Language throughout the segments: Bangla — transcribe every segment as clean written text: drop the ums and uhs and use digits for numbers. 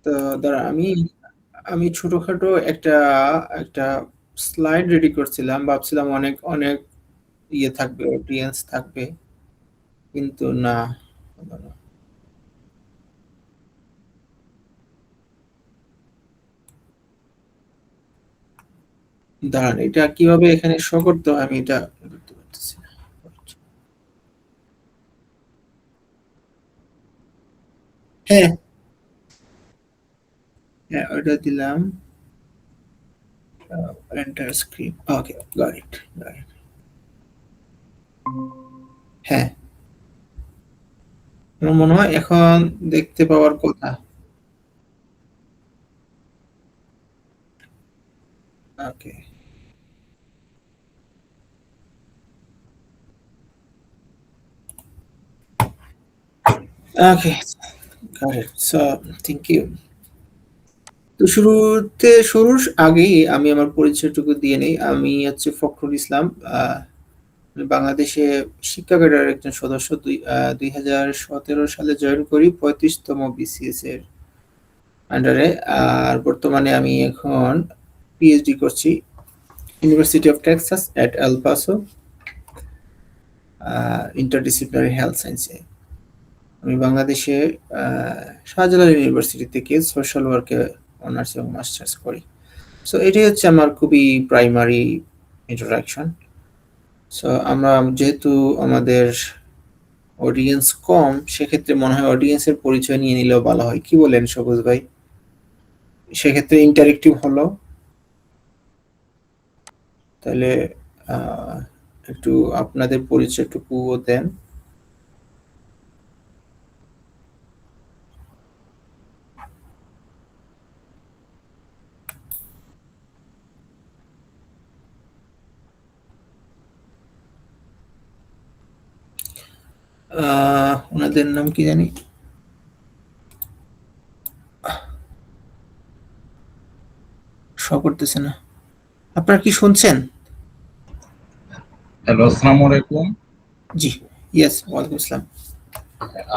তো দাঁড়া আমি আমি ছোটখাটো একটা একটা স্লাইড রেডি করছিলাম। ভাবছিলাম অনেক অনেক ইয়ে থাকবে, অডিয়েন্স থাকবে, কিন্তু না। দাঁড়ান, এটা কিভাবে এখানে শো করতে হয় আমি এটা করতে পারতেছি না। হ্যাঁ, হ্যাঁ, ওটা দিলাম। Enter screen. Okay, got it, got it. হ্যাঁ, আমার মনে হয় এখন দেখতে পাওয়ার কথা। Okay, okay, got it. So thank you. তো শুরুর আগেই আমি আমার পরিচয়টুকু দিয়ে নেই। আমি হচ্ছে ফখরুল ইসলাম। আমি বাংলাদেশে শিক্ষা ক্যাডারের একজন সদস্য। 2017 সালে জয়েন করি 35তম বিসিএস এর আন্ডারে। আর বর্তমানে আমি এখন পিএইচডি করছি university of Texas at L Passo, interdisciplinary health সায়েন্সে। আমি বাংলাদেশে শাহজালাল ইউনিভার্সিটি থেকে সোশ্যাল ওয়ার্কে অনার্স এবং মাস্টার্স করি। সো এটাই হচ্ছে আমার খুবই প্রাইমারি ইন্ট্রোডাকশন। সো আমরা যেহেতু আমাদের অডিয়েন্স কম, সেক্ষেত্রে মনে হয় অডিয়েন্সের পরিচয় নিয়ে নিলেও ভালো হয়। কি বলেন সবুজ ভাই? সেক্ষেত্রে ইন্টারেক্টিভ হলো। তাহলে আহ, একটু আপনাদের পরিচয়টুকু দেন। ওনাদের নাম কি জানি, শো করতেছে না। আপনারা কি শুনছেন? হ্যালো, আসসালামু আলাইকুম। জি, ইয়েস, ওয়ালাইকুম আসসালাম।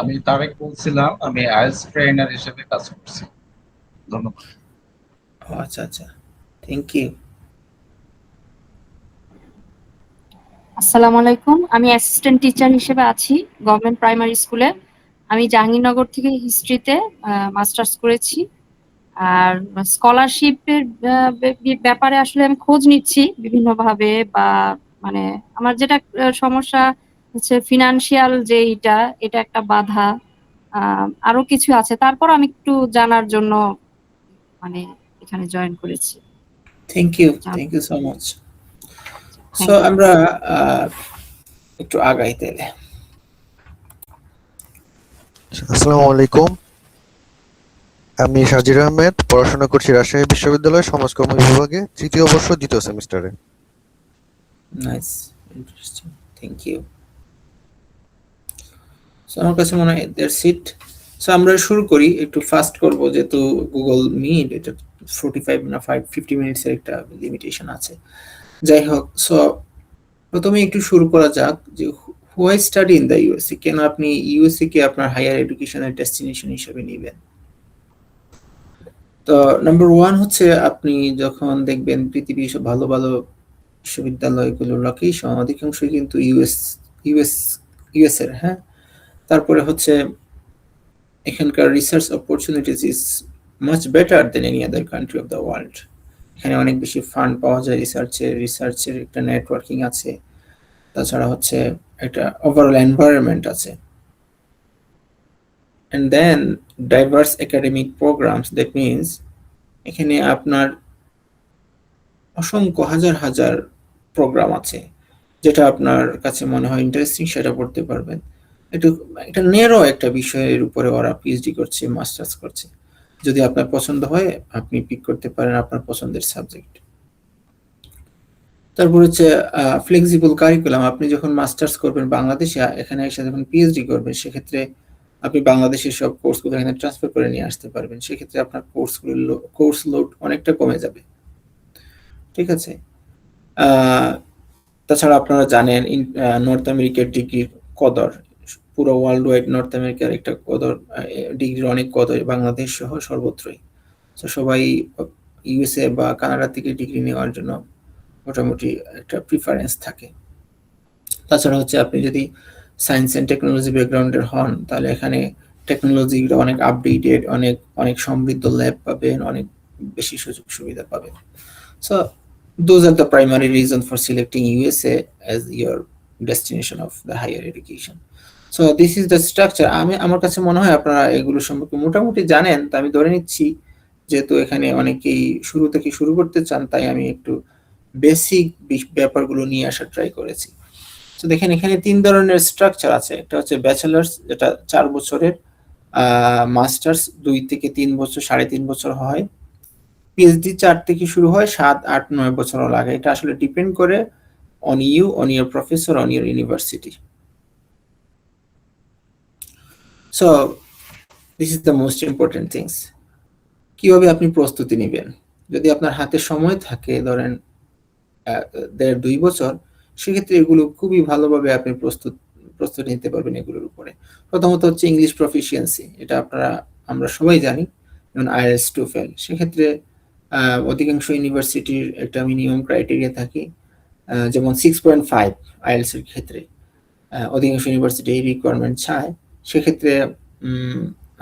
আমি তারেক বলছিলাম। আমি আইএলটিএস ট্রেইনার হিসেবে কাজ করছি। ধন্যবাদ। ও আচ্ছা, আচ্ছা, থ্যাংক ইউ। আসসালামু আলাইকুম। আমি অ্যাসিস্ট্যান্ট টিচার হিসেবে আছি গভর্নমেন্ট প্রাইমারি স্কুলে। আমি জাহাঙ্গীরনগর থেকে হিস্ট্রিতে মাস্টার্স করেছি। আর স্কলারশিপের ব্যাপারে আসলে আমি খোঁজ নিচ্ছি বিভিন্নভাবে, বা মানে আমার যেটা সমস্যা হচ্ছে ফিনান্সিয়াল, যে এটা একটা বাধা। আরো কিছু আছে, তারপর আমি একটু জানার জন্য মানে এখানে জয়েন করেছি। Thank you, thank you so much. So thank you. আমরা আহ, একটু আগাই তাহলে। আসসালামু আলাইকুম। আমি সাজির আহমেদ, পড়াশোনা করছি রাজশাহী বিশ্ববিদ্যালয়ের সমাজকর্ম বিভাগে, তৃতীয় বর্ষ, দ্বিতীয় সেমিস্টারে। Nice, interesting, thank you. So আমার কাছে মনে হয় দ্যাটস ইট। সো আমরা শুরু করি, একটু ফাস্ট করব যেহেতু গুগল মিট এটা 45 না 50 মিনিটস এর একটা লিমিটেশন আছে। যাই হোক, সো প্রথমে একটু শুরু করা যাক যে why study in the USA, কেন আপনি ইউএসএ কে আপনার হায়ার এডুকেশনের ডেস্টিনেশন হিসেবে নেবেন। তো নাম্বার ওয়ান হচ্ছে আপনি যখন দেখবেন পৃথিবীর সব ভালো ভালো বিশ্ববিদ্যালয়গুলোর লোকেশন অধিকাংশই কিন্তু ইউএস ইউএস এর। হ্যাঁ, তারপরে হচ্ছে এখানকার research opportunities is much better than any other country of the world. এখানে অনেক বেশি ফান্ড পাওয়া যায় রিসার্চের একটা নেটওয়ার্কিং আছে। তাছাড়া হচ্ছে একটা ওভারঅল এনভায়রনমেন্ট আছে। And then diverse academic programs, that means এখানে আপনার অসংখ্য হাজার হাজার প্রোগ্রাম আছে, যেটা আপনার কাছে মনে হয় ইন্টারেস্টিং সেটা পড়তে পারবেন। একটু একটা ন্যারো একটা বিষয়ের উপরে ওরা পিএইচডি করছে, মাস্টার্স করছে। যদি আপনার পছন্দ হয় আপনি পিক করতে পারেন আপনার পছন্দের সাবজেক্ট। তারপর হচ্ছে ফ্লেক্সিবল কারিকুলাম। আপনি যখন মাস্টার্স করবেন বাংলাদেশে, এখানে এসে যখন পিএইচডি করবেন, সেক্ষেত্রে আপনি বাংলাদেশের সব কোর্সগুলো এখানে ট্রান্সফার করে নিয়ে আসতে পারবেন। সেক্ষেত্রে আপনার কোর্স লোড অনেকটা কমে যাবে। ঠিক আছে। আহ, তাছাড়া আপনারা জানেন নর্থ আমেরিকার ডিগ্রির কদর পুরো ওয়ার্ল্ড ওয়াইড নর্থ আমেরিকার একটা কদর, ডিগ্রির অনেক কদর বাংলাদেশ সহ সর্বত্রই। তো সবাই ইউএসএ বা কানাডা থেকে ডিগ্রি নেওয়ার জন্য মোটামুটি একটা প্রিফারেন্স থাকে। তাছাড়া হচ্ছে আপনি যদি সায়েন্স অ্যান্ড টেকনোলজি ব্যাকগ্রাউন্ডের হন, তাহলে এখানে টেকনোলজিটা অনেক আপডেটেড, অনেক অনেক সমৃদ্ধ ল্যাব পাবেন, অনেক বেশি সুযোগ সুবিধা পাবেন। So those are the primary reason for selecting USA as your destination of the higher education. So this is the structure. আমার কাছে মনে হয় আপনারা এগুলো সম্পর্কে মোটামুটি জানেন। তা আমি ধরে নিচ্ছি যেহেতু এখানে অনেকেই শুরু থেকে শুরু করতে চান, তাই আমি একটু বেসিক ব্যাপারগুলো নিয়ে আসার ট্রাই করেছি। তো দেখেন এখানে 3 ধরনের স্ট্রাকচার আছে। একটা হচ্ছে ব্যাচেলার্স, যেটা 4 বছরের, মাস্টার্স 2 থেকে 3 বছর, 3.5 বছর হয়। পিএইচডি 4 থেকে শুরু হয়, 7, 8, 9 বছরও লাগে। এটা আসলে ডিপেন্ড করে on you, on your professor, on your university. So this is the most important things. কিভাবে আপনি প্রস্তুতি নেবেন? যদি আপনার হাতে সময় থাকে, ধরেন 1.5-2 বছর, সেক্ষেত্রে এগুলো খুবই ভালোভাবে আপনি প্রস্তুতি নিতে পারবেন এগুলোর উপরে। প্রথমত হচ্ছে ইংলিশ প্রফিসিয়েন্সি। এটা আমরা সবাই জানি, যেমন আইএলটিএস, টোফেল। সেক্ষেত্রে অধিকাংশ ইউনিভার্সিটির একটা মিনিমাম ক্রাইটেরিয়া থাকে, যেমন 6.5 আইএলটিএস এর ক্ষেত্রে অধিকাংশ ইউনিভার্সিটি এই রিকোয়ারমেন্ট চায়। সেক্ষেত্রে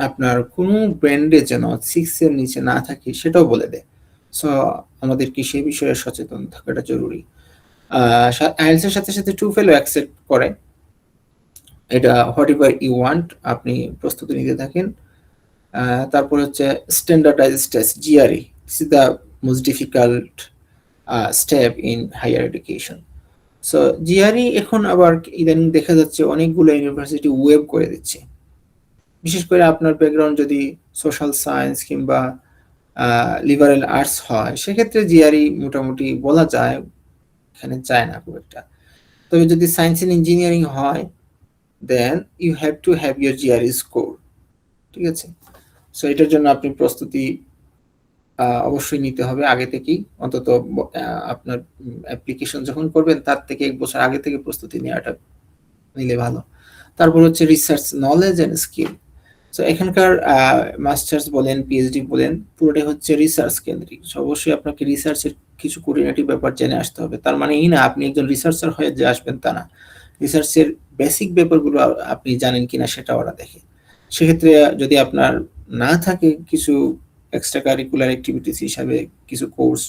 আপনার কোনো ব্র্যান্ডে যেন 6 এর নিচে না থাকে সেটাও বলে দেয়। সো আমাদেরকে সেই বিষয়ে সচেতন থাকাটা জরুরি। আইএলটিএস এর সাথে সাথে টোফেলও অ্যাকসেপ্ট করে। এটা হোয়াট এভার ইউ ওয়ান্ট, আপনি প্রস্তুতি নিতে থাকেন। তারপর হচ্ছে standardized test, GRE. This is the most difficult step in higher education. So GRE এখন আবার ইদানিং দেখা যাচ্ছে অনেকগুলো ইউনিভার্সিটি ওয়েব করে দিচ্ছে। বিশেষ করে আপনার ব্যাকগ্রাউন্ড যদি সোশ্যাল সায়েন্স কিংবা লিবারেল আর্টস হয়, সেক্ষেত্রে জিআরই মোটামুটি বলা যায় এখানে চায় না খুব একটা। তবে যদি সায়েন্স এন্ড ইঞ্জিনিয়ারিং হয়, then you have to have your GRE score. ঠিক আছে? সো এটার জন্য আপনি প্রস্তুতি অবশ্যই নিতে হবে আগে থেকেই। অন্তত আপনার অ্যাপ্লিকেশন যখন করবেন তার থেকে 1 বছর আগে থেকে প্রস্তুতি নেওয়াটা নিলে ভালো। তারপর হচ্ছে research knowledge and skill. So এখানকার মাস্টার্স বলেন, পিএইচডি বলেন, পুরোটাই হচ্ছে রিসার্চ কেন্দ্রিক। অবশ্যই আপনাকে রিসার্চের কিছু কোঅর্ডিনেটিভ ব্যাপার জেনে আসতে হবে। তার মানে এই না আপনি একজন রিসার্চার হয়ে যে আসবেন, তা না। রিসার্চের বেসিক ব্যাপারগুলো আপনি জানেন কিনা সেটা ওরা দেখে। সেক্ষেত্রে যদি আপনার না থাকে, কিছু এক্সট্রা কারিকুলার অ্যাক্টিভিটিস হিসাবে কিছু কোর্স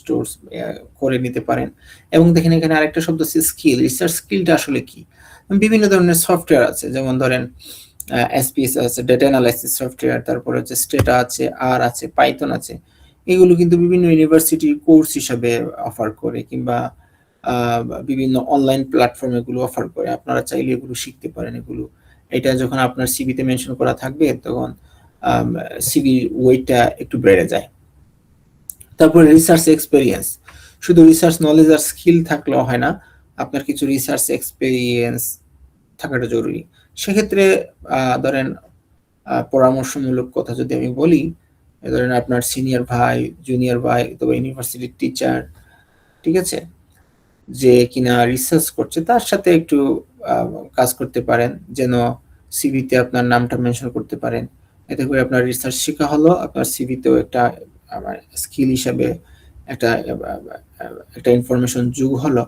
করে নিতে পারেন। এবং দেখেন এখানে আরেকটা শব্দ আছে স্কিল। রিসার্চ স্কিলটা আসলে কি? বিভিন্ন ধরনের সফটওয়্যার আছে, যেমন ধরেন এসপিএস আছে, ডেটা অ্যানালাইসিস সফটওয়্যার, তারপর হচ্ছে স্টেটা আছে, আর আছে, পাইথন আছে। এগুলো কিন্তু বিভিন্ন ইউনিভার্সিটির কোর্স হিসাবে অফার করে, কিংবা বিভিন্ন অনলাইন প্ল্যাটফর্মে এগুলো অফার করে। আপনারা চাইলে এগুলো শিখতে পারেন। এগুলো এটা যখন আপনার সিভিতে মেনশন করা থাকবে, তখন সিভির ওয়েটটা একটু বেড়ে যায়। তারপরে রিসার্চ এক্সপেরিয়েন্স। শুধু রিসার্চ নলেজ আর স্কিল থাকলেও হয় না, আপনার কিছু রিসার্চ এক্সপেরিয়েন্স থাকাটা জরুরি। সেক্ষেত্রে ধরেন পরামর্শমূলক কথা যদি আমি বলি, ধরেন আপনার সিনিয়র ভাই, জুনিয়র ভাই অথবা ইউনিভার্সিটির টিচার, ঠিক আছে, যে কিনা রিসার্চ করছে, তার সাথে একটু কাজ করতে পারেন, যেন সিভিতে আপনার নামটা মেনশন করতে পারেন। এতে করে আপনার রিসার্চ শেখা হলো, আপনার সিভিতেও একটা স্কিল হিসাবে একটা ইনফরমেশন যোগ হলো।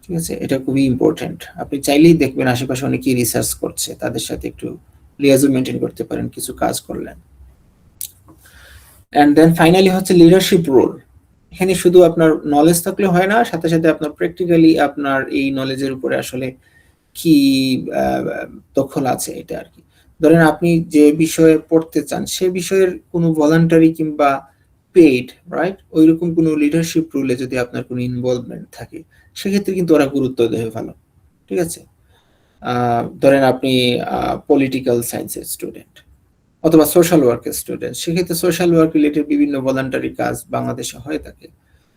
ঠিক আছে? এটা খুবই ইম্পর্টেন্ট। আপনি চাইলেই দেখবেন আশেপাশে অনেকেই রিসার্চ করছে, তাদের সাথে একটু লিয়াজন মেনটেন করতে পারেন কিছু কাজ করলেন। এন্ড দেন ফাইনালি হচ্ছে লিডারশিপ রোল। এখানে শুধু আপনার নলেজ থাকলে হয় না, সাথে সাথে আপনার প্র্যাকটিক্যালি আপনার এই নলেজের উপরে আসলে কি দখল আছে, এটা আর কি। ধরেন আপনি যে বিষয়ে পড়তে চান, সে বিষয়ের কোনো ভলান্টারি কিংবা পেইড, রাইট, ওইরকম কোনো লিডারশিপ রোলে যদি আপনার কোনো ইনভলভমেন্ট থাকে, সেক্ষেত্রে কিন্তু ওরা গুরুত্ব দেবে ভালো। ঠিক আছে? ধরেন আপনি পলিটিক্যাল সায়েন্সের স্টুডেন্ট অথবা সোশ্যাল ওয়ার্কের স্টুডেন্ট, সেক্ষেত্রে সোশ্যাল ওয়ার্ক রিলেটেড বিভিন্ন ভলান্টারি কাজ বাংলাদেশে হয়ে থাকে,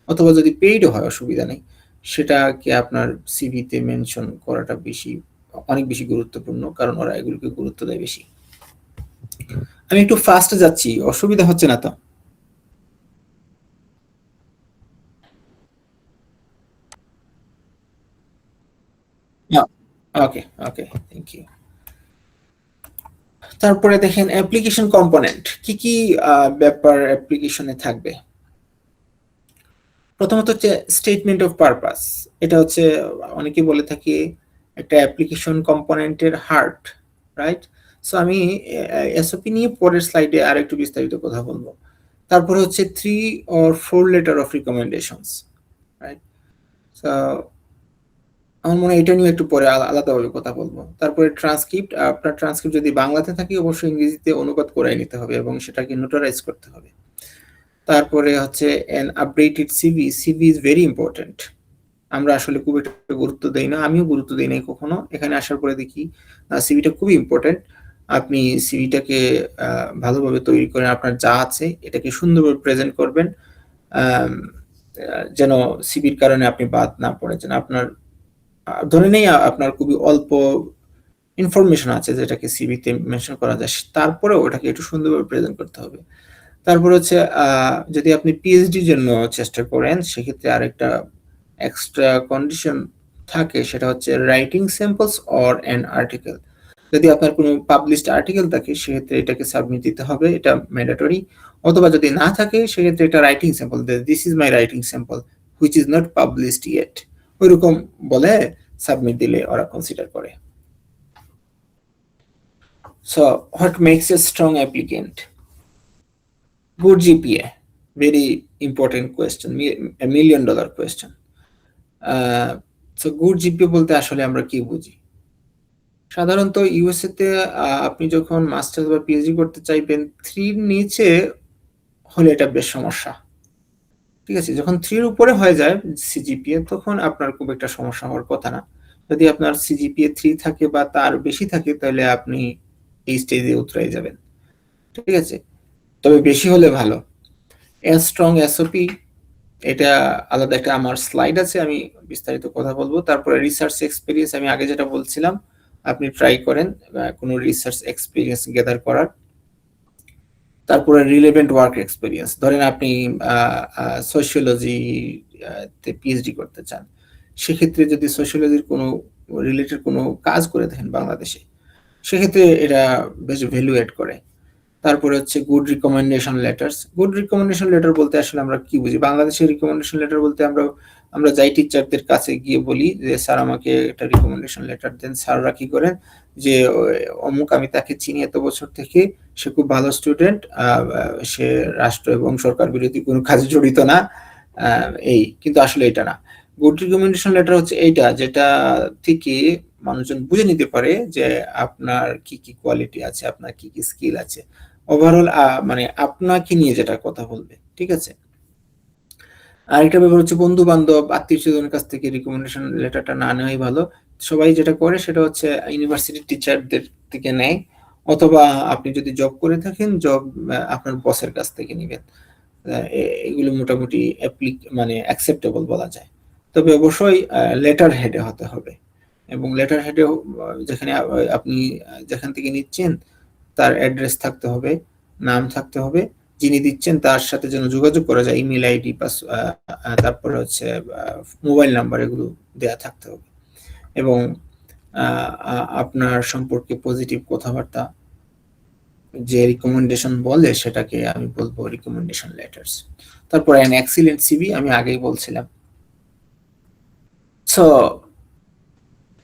অথবা যদি পেইডও হয় অসুবিধা নেই, সেটাকে আপনার সিভিতে মেনশন করাটা অনেক বেশি গুরুত্বপূর্ণ, কারণ ওরা এগুলোকে গুরুত্ব দেয় বেশি। আমি একটু ফাস্ট যাচ্ছি, অসুবিধা হচ্ছে না তো? ওকে, থ্যাংক ইউ। তারপরে দেখেন অ্যাপ্লিকেশন কম্পোনেন্ট কি কি ব্যাপার অ্যাপ্লিকেশনে থাকবে। প্রথমত হচ্ছে স্টেটমেন্ট অফ পারপাস। এটা হচ্ছে অনেকে বলে থাকি একটা অ্যাপ্লিকেশন কম্পোনেন্টের হার্ট, রাইট? সো আমি এসওপি নিয়ে পরের স্লাইডে আর একটু বিস্তারিত কথা বলবো। তারপরে হচ্ছে 3 or 4 letter of recommendations, right? So আমার মনে হয় এটা নিয়ে একটু পরে আলাদাভাবে কথা বলবো। তারপরে ট্রান্সক্রিপ্ট, আপনার ট্রান্সক্রিপ্ট যদি বাংলাতে থাকে অবশ্যই ইংরেজিতে অনুবাদ করে নিতে হবে এবং সেটাকে নোটারাইজ করতে হবে। তারপরে হচ্ছে an updated CV. CV is very important. আমরা আসলে খুব একটা গুরুত্ব দেই না, আমিও গুরুত্ব দেই নাই কখনো। এখানে আসার পরে দেখি সিভিটা খুবই ইম্পর্টেন্ট। আপনি সিভিটাকে ভালোভাবে তৈরি করেন, আপনার যা আছে এটাকে সুন্দরভাবে প্রেজেন্ট করবেন, যেন সিভির কারণে আপনি বাদ না পড়ে যান। আপনার ধরে নেই আপনার খুবই অল্প ইনফরমেশন আছে যেটাকে সিভিতে মেনশন করা যায়, তারপরে ওটাকে একটু সুন্দরভাবে প্রেজেন্ট করতে হবে। তারপর হচ্ছে যদি আপনি পিএইচডির জন্য চেষ্টা করেন সেক্ষেত্রে আরেকটা এক্সট্রা কন্ডিশন থাকে, সেটা হচ্ছে writing samples or an article. যদি আপনার কোনো পাবলিশড আর্টিকেল থাকে সেক্ষেত্রে এটাকে সাবমিট দিতে হবে, এটা ম্যান্ডেটরি। অথবা যদি না থাকে সেক্ষেত্রে এটা writing sample, this is my writing sample which is not published yet, ওইরকম বলে সাবমিট দিলে ওরা কনসিডার করে। So what makes a strong applicant? Good GPA, very important question, a $1 million question. So good GPA বলতে আসলে আমরা কি বুঝি? সাধারণত ইউএসএ তে আপনি যখন মাস্টার্স বা পিএইচডি করতে চাইবেন 3 এর নিচে হলে এটা বেশ সমস্যা। ঠিক আছে, যখন 3 এর উপরে হয়ে যায় সিজিপিএ তখন আপনার খুব একটা সমস্যা হওয়ার কথা না। যদি আপনার সিজিপিএ 3 থাকে বা তার বেশি থাকে তাহলে আপনি এই স্টেজে উতরাই যাবেন। ঠিক আছে, তবে বেশি হলে ভালো। স্ট্রং এসওপি, এটা আলাদা একটা আমার স্লাইড আছে, আমি বিস্তারিত কথা বলবো। তারপরে রিসার্চ এক্সপেরিয়েন্স, আমি আগে যেটা বলছিলাম আপনি ট্রাই করেন কোনো রিসার্চ এক্সপেরিয়েন্স গেদার করার। তারপরে রিলেভেন্ট ওয়ার্ক এক্সপেরিয়েন্স, ধরেন আপনি সোশিওলজি তে পিএইচডি করতে চান, সেক্ষেত্রে যদি সোশিওলজির কোনো রিলেটেড কোনো কাজ করে থাকেন বাংলাদেশে সেক্ষেত্রে এটা বেশ ভ্যালু এড করে। তারপরে হচ্ছে good recommendation letters. Good recommendation letter বলতে আসলে আমরা কি বুঝি? বাংলাদেশের রিকমেন্ডেশন লেটার বলতে আমরা যাই টিচারদের কাছে গিয়ে বলি যে স্যার আমাকে একটা রিকমেন্ডেশন লেটার দেন। স্যাররা কি করেন যে অমুক, আমি তাকে চিনি এত বছর থেকে, সে খুব ভালো স্টুডেন্ট, সে রাষ্ট্র এবং সরকার বিরোধী কোনো কাজে জড়িত না, এই কিন্তু আসলে এটা না। গুড রিকমেন্ডেশন লেটার হচ্ছে এইটা যেটা থেকে মানুষজন বুঝে নিতে পারে যে আপনার কি কি কোয়ালিটি আছে, আপনার কি কি স্কিল আছে, ওভারঅল মানে আপনাকে নিয়ে যেটা কথা বলবে। ঠিক আছে, আরেকটা ব্যাপার হচ্ছে বন্ধু বান্ধব আত্মীয় স্বজনের কাছ থেকে রিকমেন্ডেশন লেটারটা না নেওয়াই ভালো। সবাই যেটা করে সেটা হচ্ছে ইউনিভার্সিটি টিচারদের থেকে নেয়, অথবা আপনি যদি জব করে থাকেন জব আপনার বসের কাছ থেকে নেবেন। এগুলো মোটামুটি মানে অ্যাকসেপ্টেবল বলা যায়। তবে অবশ্যই লেটার হেডে হতে হবে, এবং লেটার হেডে যেখানে আপনি যেখান থেকে নিচ্ছেন তার অ্যাড্রেস থাকতে হবে, নাম থাকতে হবে, যিনি দিচ্ছেন তার সাথে যেন যোগাযোগ করা যায়, ইমেল আইডি, তারপরে হচ্ছে মোবাইল নাম্বার, এগুলো দেয়া থাকতে হবে। এবং আপনার সম্পর্কে পজিটিভ কথাবার্তা, যে রিকমেন্ডেশন বলে সেটাকে আমি বলবো রিকমেন্ডেশন লেটার্স। তারপর অ্যান এক্সিলেন্ট সিভি, আমি আগেই বলছিলাম। So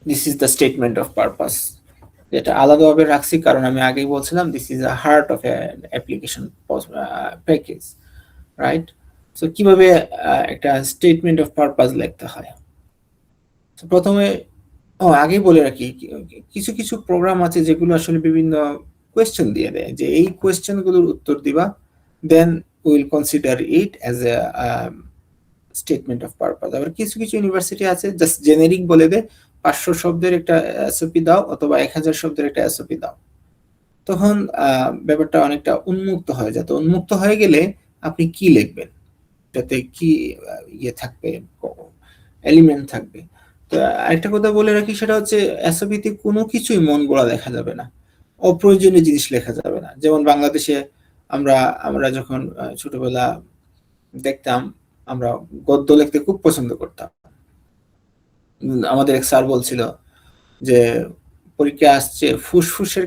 this is the statement of purpose, যেটা আলাদাভাবে রাখছি কারণ আমি আগেই বলছিলাম this is a heart of application package, right? So কিভাবে একটা স্টেটমেন্ট অফ পারপাস লিখতে হয়? প্রথমে আগেই বলে রাখি, কিছু কিছু প্রোগ্রাম আছে যেগুলো আসলে বিভিন্ন কোয়েশ্চেন দিয়ে দেয় যে এই কোয়েশ্চেন গুলোর উত্তর দিবা, then will consider it as a statement of purpose. আবার কিছু কিছু ইউনিভার্সিটি আছে জাস্ট জেনেরিক বলে দেয় 500 শব্দের একটা এসওপি দাও অথবা 1000 শব্দের একটা এসওপি দাও। তখন ব্যাপারটা অনেকটা উন্মুক্ত হয়ে যায়। তো উন্মুক্ত হয়ে গেলে আপনি কি লিখবেন, যাতে কি ইয়ে থাকবে, এলিমেন্ট থাকবে। তো আরেকটা কথা বলে রাখি, সেটা হচ্ছে এসওপিতে কোনো কিছুই মন গড়া লেখা যাবে না, অপ্রয়োজনীয় জিনিস লেখা যাবে না। যেমন বাংলাদেশে আমরা যখন ছোটবেলা দেখতাম, আমরা গদ্য লিখতে খুব পছন্দ করতাম। আমাদের এক স্যার বলছিল যে পরীক্ষা আসছে ফুসফুসের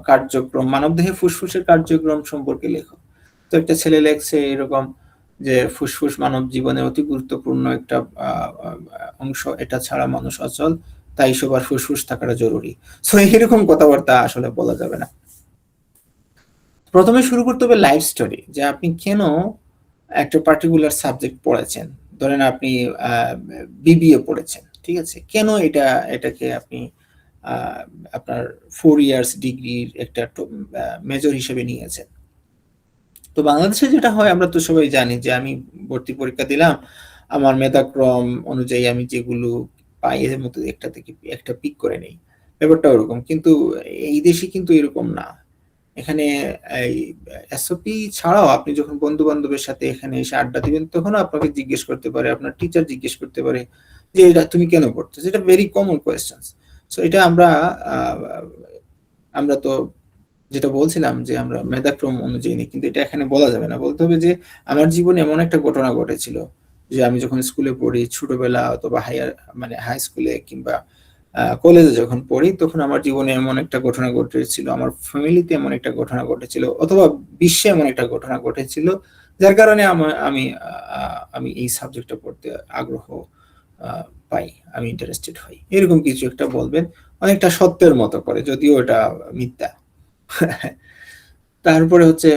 কার্যক্রম, মানবদেহে ফুসফুসের কার্যক্রম সম্পর্কে লেখো। তো একটা ছেলে লেখছে এরকম যে ফুসফুস মানব জীবনে অতি গুরুত্বপূর্ণ একটা অংশ, এটা ছাড়া মানুষ অচল, তাই সবার ফুসফুস থাকাটা জরুরি। সো এরকম কথাবার্তা আসলে বলা যাবে না। প্রথমে শুরু করতে হবে লাইফ স্টোরি, যে আপনি কেন একটা পার্টিকুলার সাবজেক্ট পড়েছেন। ধরেন আপনি বিবিএ পড়েছেন, ঠিক আছে, কেন এটাকে আপনি আপনার 4 ইয়ার্স ডিগ্রির একটা মেজর হিসেবে নিয়েছেন। তো বাংলাদেশে যেটা হয়, আমরা তো সবাই জানি যে আমি ভর্তি পরীক্ষা দিলাম, আমার মেধাক্রম অনুযায়ী আমি যেগুলো পাই এর মধ্যে একটা থেকে একটা পিক করে নেই, ব্যাপারটা ওরকম। কিন্তু এই দেশে কিন্তু এরকম না। এখানে এই এসওপি ছাড়াও আপনি যখন বন্ধু বান্ধবের সাথে এখানে এসে আড্ডা দিবেন, তখন আপনাকে জিজ্ঞেস করতে পারে, আপনার টিচার জিজ্ঞেস করতে পারে যে এটা তুমি কেন পড়ছো। এটা ভেরি কমন কোয়েশ্চেন। সো এটা আমরা তো যেটা বলছিলাম যে আমরা মেধাক্রম অনুযায়ী নিই, কিন্তু এটা এখানে বলা যাবে না। বলতে হবে যে আমার জীবনে এমন একটা ঘটনা ঘটেছিল যে আমি যখন স্কুলে পড়ি, ছোটবেলা অথবা হাই স্কুলে কিংবা কলেজে যখন পড়ি, তখন আমার জীবনে এমন একটা ঘটনা ঘটেছিল, আমার ফ্যামিলিতে এমন একটা ঘটনা ঘটেছিল, অথবা বিশ্বে এমন একটা ঘটনা ঘটেছিল, যার কারণে আমি এই সাবজেক্টটা পড়তে আগ্রহ পাই, আমি ইন্টারেস্টেড হই। এরকম কিছু একটা বলবেন, অনেকটা সত্যের মতো করে, যদিও এটা মিথ্যা। তারপরে হচ্ছে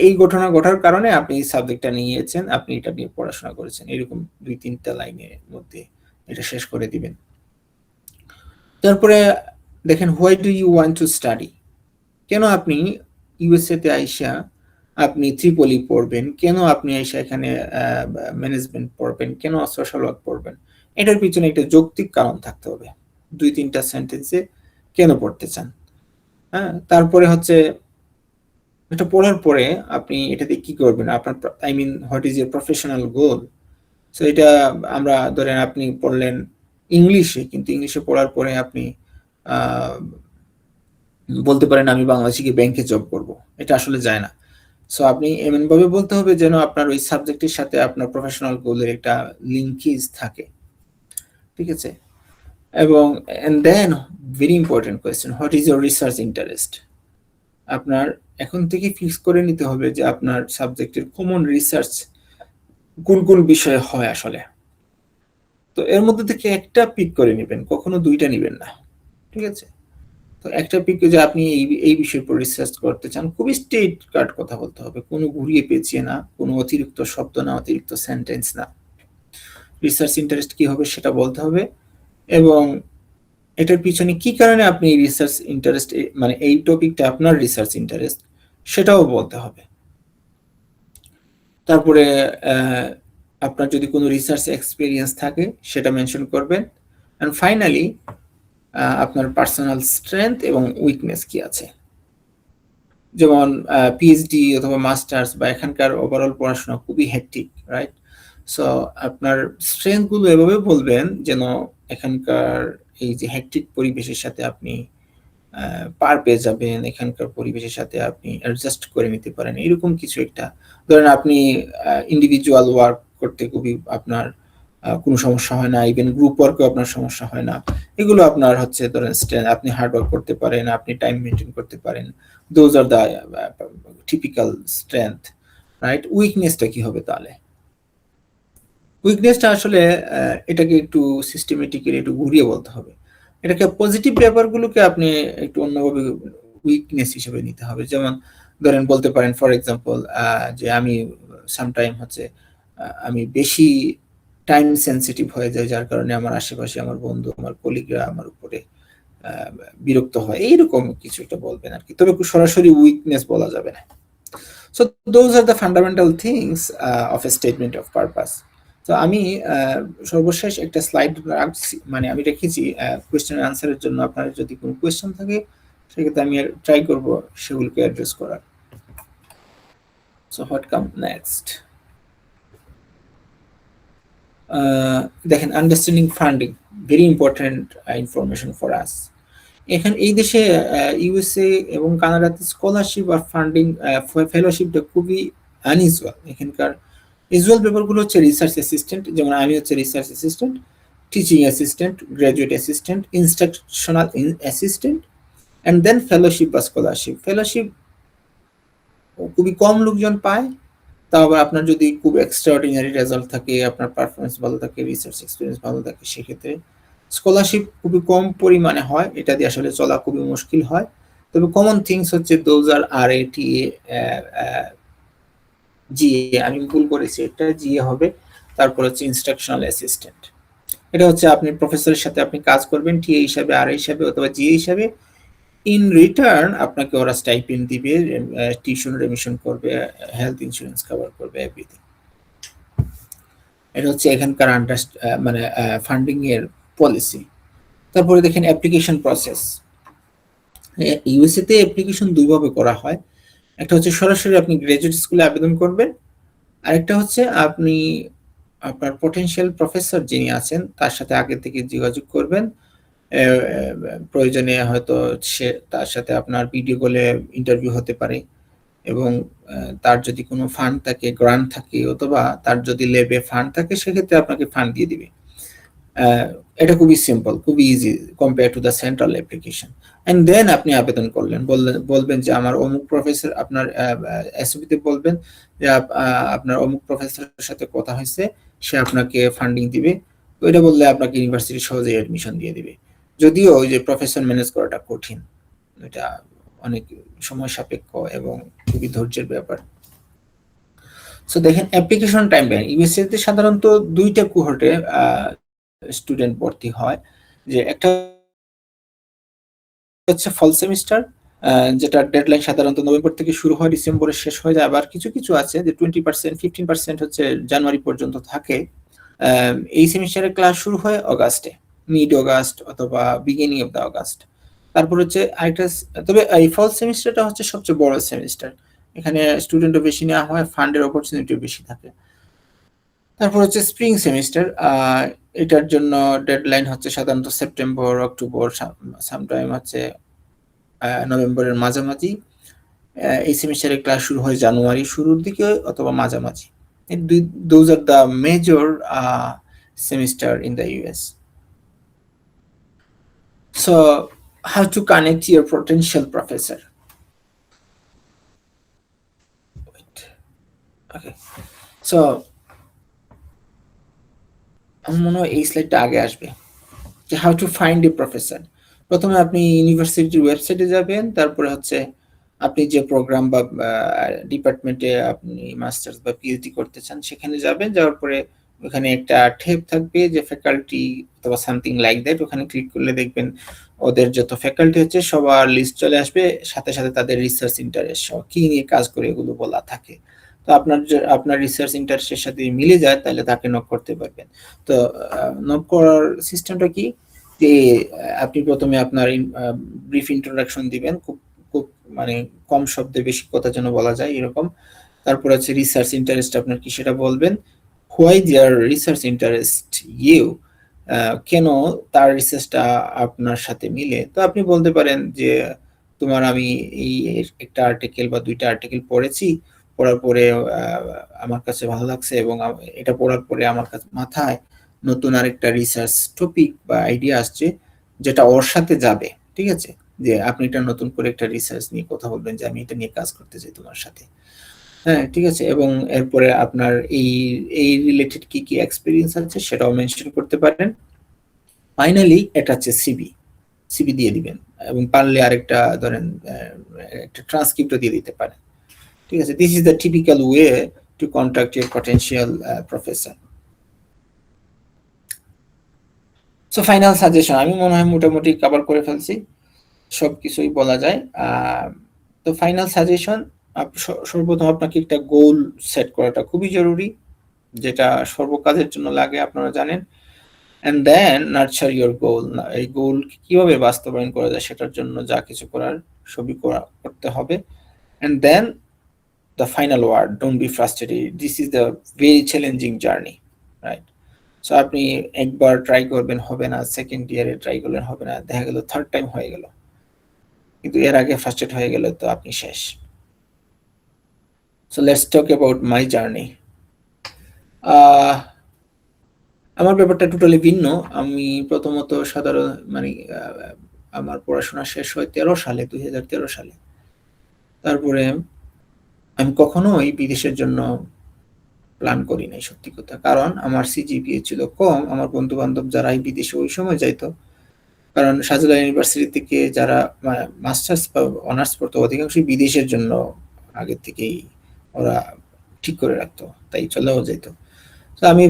এই ঘটনা ঘটার কারণে আপনি এই সাবজেক্টটা নিয়েছেন, আপনি এটা নিয়ে পড়াশোনা করেছেন, এরকম 2-3টা লাইনের মধ্যে এটা শেষ করে দিবেন। তারপরে দেখেন, why do you want to study, কেন আপনি ইউএসএ তে আইসা আপনি ত্রিপলি পড়বেন, কেন আপনি আইসা এখানে ম্যানেজমেন্ট পড়বেন, কেন সোশ্যাল ওয়ার্ক পড়বেন, এটার পিছনে একটা যৌক্তিক কারণ থাকতে হবে, 2-3টা সেন্টেন্সে কেন পড়তে চান। হ্যাঁ, তারপরে হচ্ছে এটা পড়ার পরে আপনি এটাতে কি করবেন, আপনার what is your professional goal. So এটা আমরা ধরেন আপনি পড়লেন ইংলিশে, কিন্তু ইংলিশে পড়ার পরে আপনি বলতে পারেন আমি বাংলাদেশে গিয়ে ব্যাংকে জব করব, এটা আসলে যায় না। সো আপনি এমন ভাবে বলতে হবে যেন আপনার ওই সাবজেক্টের সাথে আপনার প্রফেশনাল গোলের একটা লিঙ্কেজ থাকে, ঠিক আছে। এবং and then very important question, what is your research interest. আপনার এখন থেকে ফিক্স করে নিতে হবে যে আপনার সাবজেক্টের কমন রিসার্চ কোন কোন বিষয়ে হয় আসলে। তো এর মধ্যে থেকে একটা পিক করে নেবেন, কখনো 2টা নেবেন না, ঠিক আছে। তো একটা পিক যে আপনি এই বিষয়ের উপর রিসার্চ করতে চান, খুবই স্ট্রেট কাট কথা বলতে হবে, কোনো ঘুরিয়ে পেঁচিয়ে না, কোনো অতিরিক্ত শব্দ না, অতিরিক্ত সেন্টেন্স না। রিসার্চ ইন্টারেস্ট কি হবে সেটা বলতে হবে, এবং এটার পিছনে কি কারণে আপনি এই রিসার্চ ইন্টারেস্ট, মানে এই টপিকটা আপনার রিসার্চ ইন্টারেস্ট, সেটাও বলতে হবে। তারপরে আপনার যদি কোনো রিসার্চ এক্সপিরিয়েন্স থাকে সেটা মেনশন করবেন। এন্ড ফাইনালি আপনার পার্সোনাল স্ট্রেংথ এবং উইকনেস কি আছে। যেমন পিএইচডি অথবা মাস্টার্স বা এখানকার ওভারঅল পড়াশোনা খুবই হেক্টিক, রাইট। সো আপনার স্ট্রেংথ গুলো এভাবে বলবেন যেন এখানকার এই যে হেক্টিক পরিবেশের সাথে আপনি পার পেয়ে যাবেন, এখানকার পরিবেশের সাথে আপনি অ্যাডজাস্ট করে নিতে পারেন, এরকম কিছু একটা। ধরেন আপনি ইন্ডিভিজুয়াল ওয়ার্ক করতে খুবই আপনার কোনো সমস্যা হয় না, ইভেন গ্রুপ ওয়ার্কেও আপনার সমস্যা হয় না, এগুলো আপনার হচ্ছে ধরেন আপনি হার্ড ওয়ার্ক করতে পারেন, আপনি টাইম মেনটেন করতে পারেন, those are the typical strength, right. উইকনেসটা কি হবে তাহলে? উইকনেসটা আসলে এটাকে একটু সিস্টেমেটিক্যালি একটু ঘুরিয়ে বলতে হবে, এটাকে পজিটিভ ব্যাপারগুলোকে আপনি একটু অন্যভাবে উইকনেস হিসেবে নিতে হবে। যেমন ধরেন বলতে পারেন ফর এক্সাম্পল যে আমি সামটাইম হচ্ছে আমি বেশি টাইম সেন্সিটিভ হয়ে যায়, যার কারণে আমার আশেপাশে আমার বন্ধু, আমার কলিগরা আমার উপরে বিরক্ত হয়, এইরকম কিছু একটা বলবেন আর কি, তবে সরাসরি উইকনেস বলা যাবে না। So those are the fundamental things of A statement of purpose. তো আমি সর্বশেষ একটা স্লাইড রাখছি, মানে আমি রেখেছি কোয়েশ্চেন আনসারের জন্য। আপনার যদি কোনো কোয়েশ্চেন থাকে সেক্ষেত্রে আমি ট্রাই করব সেগুলোকে অ্যাড্রেস করার। সো হোয়াট কাম নেক্সট, দেখেন understanding funding, very important information for us. এখানে এই দেশে ইউএসএ এবং কানাডাতে স্কলারশিপ আর ফান্ডিং ফেলোশিপটা খুবই আনইউজুয়াল। এখানকার ইউজুয়াল ব্যাপারগুলো হচ্ছে রিসার্চ অ্যাসিস্ট্যান্ট, যেমন আমি হচ্ছে research assistant, teaching assistant, graduate assistant, instructional assistant, and then fellowship বা scholarship. Fellowship খুবই কম লোকজন পায়, তাও আবার আপনার যদি খুব এক্সট্রাঅর্ডিনারি রেজাল্ট থাকে, আপনার পারফরমেন্স ভালো থাকে, রিসার্চ এক্সপিরিয়েন্স ভালো থাকে, সেক্ষেত্রে স্কলারশিপ খুবই কম পরিমাণে হয়, এটা দিয়ে আসলে চলা খুবই মুশকিল হয়। তবে কমন থিংস হচ্ছে those are RA, TA, GA, আমি ভুল করেছি, এটা GA হবে, তারপর হচ্ছে ইনস্ট্রাকশনাল অ্যাসিস্ট্যান্ট। এটা হচ্ছে আপনি প্রফেসরের সাথে আপনি কাজ করবেন TA হিসাবে, RA হিসাবে অথবা GA হিসাবে। ইন রিটার্ন আপনাকে ওরা স্টাইপেন্ড দিবে, টিউশন রেমিশন করবে, হেলথ ইন্স্যুরেন্স কভার করবে, এভরিথিং। এটা হচ্ছে এখানকার মানে ফান্ডিং এর পলিসি। তারপরে দেখেন অ্যাপ্লিকেশন প্রসেস। ইউএসএ তে অ্যাপ্লিকেশন দুইভাবে করা হয়, একটা হচ্ছে সরাসরি আপনি গ্রাজুয়েট স্কুলে আবেদন করবেন, আরেকটা হচ্ছে আপনি আপনার পটেনশিয়াল প্রফেসর যিনি আছেন তার সাথে আগে থেকে যোগাযোগ করবেন। প্রয়োজনে হয়তো সে তার সাথে আপনার ভিডিও কলে ইন্টারভিউ হতে পারে, এবং তার যদি কোনো ফান্ড থাকে, গ্রান্ট থাকে, অথবা তার যদি লেবে ফান্ড থাকে, সেক্ষেত্রে আপনাকে ফান্ড দিয়ে দিবে। এটা খুবই সিম্পল, খুবই easy compare to the central application. And then আপনি আবেদন করলেন, বলবেন যে আমার অমুক প্রফেসর, আপনার এসওপিতে বলবেন যে আপনার অমুক প্রফেসরের সাথে কথা হয়েছে, সে আপনাকে ফান্ডিং দিবে। তো এটা বললে আপনাকে ইউনিভার্সিটি সহজেই অ্যাডমিশন দিয়ে দিবে। যদিও ওই যে প্রফেসর ম্যানেজ করাটা কঠিন, এটা অনেক সময় সাপেক্ষ এবং খুবই ধৈর্যের ব্যাপার। সো দেখেন অ্যাপ্লিকেশন টাইম লাইন ইউএসএ তে সাধারণত দুইটা কোহর্টে স্টুডেন্ট ভর্তি হয়, যে একটা হচ্ছে ফল সেমিস্টার, যেটা ডেডলাইন সাধারণত নভেম্বর থেকে শুরু হয়, ডিসেম্বরে শেষ হয়ে যায়। আবার কিছু কিছু আছে যে 20%, 15% হচ্ছে জানুয়ারি পর্যন্ত থাকে। এই সেমিস্টারের ক্লাস শুরু হয় অগাস্টে, মিড অগাস্ট অথবা বিগিনিং অফ দ্য অগাস্ট। তারপর হচ্ছে আরেকটা, তবে এই ফল সেমিস্টারটা হচ্ছে সবচেয়ে বড় সেমিস্টার, এখানে স্টুডেন্টও বেশি নেওয়া হয়, ফান্ডের অপরচুনিটিও বেশি থাকে। তারপর হচ্ছে স্প্রিং সেমিস্টার, এটার জন্য ডেডলাইন হচ্ছে সাধারণত সেপ্টেম্বর, অক্টোবর, সামটাইম হচ্ছে নভেম্বরের মাঝামাঝি। এই সেমিস্টারের ক্লাস শুরু হয় জানুয়ারি শুরুর দিকে অথবা মাঝামাঝি। Those are the major semester in the US. So, how to connect your potential professor? Wait. Okay. So, আমার মনে হয় এই স্লাইডটা আগে আসবে, যে how to find a professor. প্রথমে আপনি ইউনিভার্সিটির ওয়েবসাইটে যাবেন, তারপরে হচ্ছে আপনি যে প্রোগ্রাম বা ডিপার্টমেন্টে আপনি মাস্টার্স বা পিএইচডি করতে চান সেখানে যাবেন, যাওয়ার পরে ওখানে একটা ট্যাব থাকবে যে ফ্যাকাল্টি অথবা সামথিং লাইক দ্যাট, ওখানে ক্লিক করলে দেখবেন ওদের যত ফ্যাকাল্টি হচ্ছে সবার লিস্ট চলে আসবে, সাথে সাথে তাদের রিসার্চ ইন্টারেস্ট সহ কি নিয়ে কাজ করে এগুলো বলা থাকে। তো আপনার রিসার্চ ইন্টারেস্টের সাথে মিলে যায় তাহলে তাকে নক করতে পারবেন। তো নক করার সিস্টেমটা কি, যে আপনি প্রথমে আপনার ব্রিফ ইন্ট্রোডাকশন দিবেন, খুব মানে কম শব্দে বেশি কথা যেন বলা যায় এরকম। তারপর হচ্ছে রিসার্চ ইন্টারেস্ট আপনার কি সেটা বলবেন, why there research interest you, কেন তার রিসার্চটা আপনার সাথে মিলে। তো আপনি বলতে পারেন যে তোমার আমি এই একটা আর্টিকেল বা দুইটা আর্টিকেল পড়েছি, পড়ার পরে আমার কাছে ভালো লাগছে, এবং এটা পড়ার পরে আমার কাছে মাথায় নতুন আরেকটা রিসার্চ টপিক বা আইডিয়া আসছে যেটা ওর সাথে যাবে। ঠিক আছে, যে আপনি এটা নতুন করে একটা রিসার্চ নিয়ে কথা বলবেন যে আমি এটা নিয়ে কাজ করতে চাই তোমার সাথে। হ্যাঁ, ঠিক আছে, এবং এরপরে আপনার এই রিলেটেড কি কি এক্সপেরিয়েন্স আছে সেটাও মেনশন করতে পারেন। ফাইনালি এটা হচ্ছে সিবি দিয়ে দিবেন, এবং পারলে আরেকটা ধরেন একটা ট্রান্সক্রিপ্টও দিয়ে দিতে পারেন। ঠিক আছে, this is the typical way to contact your potential professor. So final suggestion, আমি মনে হয় মোটামুটি কভার করে ফেলছি, সবকিছুই বলা যায়। তো ফাইনাল সাজেশন, সর্বপ্রথম আপনাকে একটা গোল সেট করাটা খুবই জরুরি, যেটা সর্বকাজের জন্য লাগে, আপনারা জানেন। And then nurture your goal, এই গোল কিভাবে বাস্তবায়ন করা যায় সেটার জন্য যা কিছু করার সবই করতে হবে। And then the final word, don't be frustrated, this is the very challenging journey, right? So আপনি একবার ট্রাই করবেন, হবে না, সেকেন্ড ইয়ারে ট্রাই করলেন, হবে না, দেখা গেল থার্ড টাইম হয়ে গেল, কিন্তু এর আগে ফ্রাস্ট্রেট হয়ে গেলে তো আপনি শেষ। So let's talk about my journey. আমার ব্যাপারটা টোটালি ভিন্ন। আমি প্রথমত সাধারণ মানে আমার পড়াশোনা শেষ হয় 2013 সালে। তারপরে আমি কখনোই বিদেশের জন্য প্ল্যান করি নাই সত্যি কথা। কারণ আমার সিজিপিএ ছিল কম। আমার বন্ধু-বান্ধব যারাই বিদেশে ওই সময় যাইতো, কারণ শাহজালাল ইউনিভার্সিটি থেকে যারা মাস্টার্স বা অনার্স পড়তো অধিকাংশই বিদেশের জন্য আগে থেকেই ওরা ঠিক করে রাখতো, তাই চলেও যেত। তো আমি